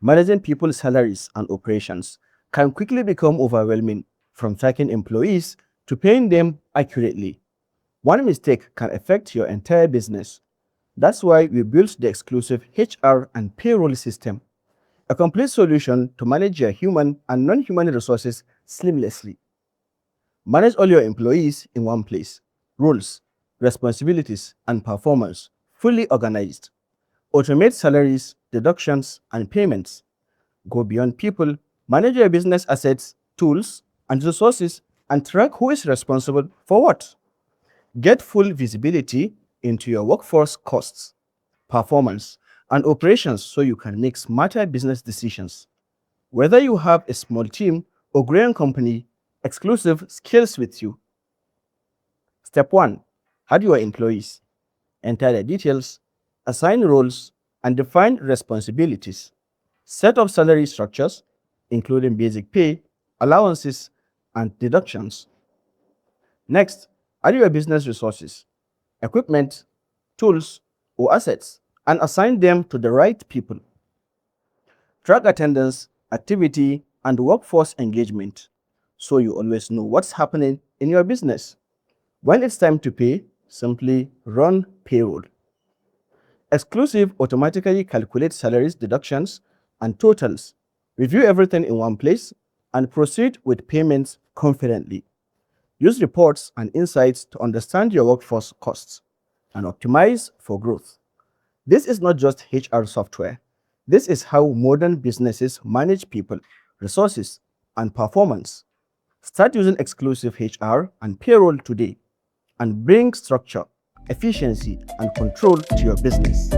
Managing people's salaries and operations can quickly become overwhelming, from tracking employees to paying them accurately. One mistake can affect your entire business. That's why we built the exclusive HR and payroll system, a complete solution to manage your human and non human resources seamlessly. Manage all your employees in one place. Roles, responsibilities, and performance fully organized. Automate salaries, deductions, and payments. Go beyond people, manage your business assets, tools, and resources, and track who is responsible for what. Get full visibility into your workforce costs, performance, and operations so you can make smarter business decisions. Whether you have a small team or growing company, Exclusive scales with you. Step 1. Add your employees. Enter the details, assign roles, and define responsibilities. Set up salary structures, including basic pay, allowances, and deductions. Next, add your business resources, equipment, tools, or assets, and assign them to the right people. Track attendance, activity, and workforce engagement so you always know what's happening in your business. When it's time to pay, simply run payroll. Exclusive automatically calculates salaries, deductions, and totals. Review everything in one place and proceed with payments confidently. Use reports and insights to understand your workforce costs and optimize for growth. This is not just HR software. This is how modern businesses manage people, resources, and performance. Start using exclusive HR and payroll today and bring structure, efficiency, and control to your business.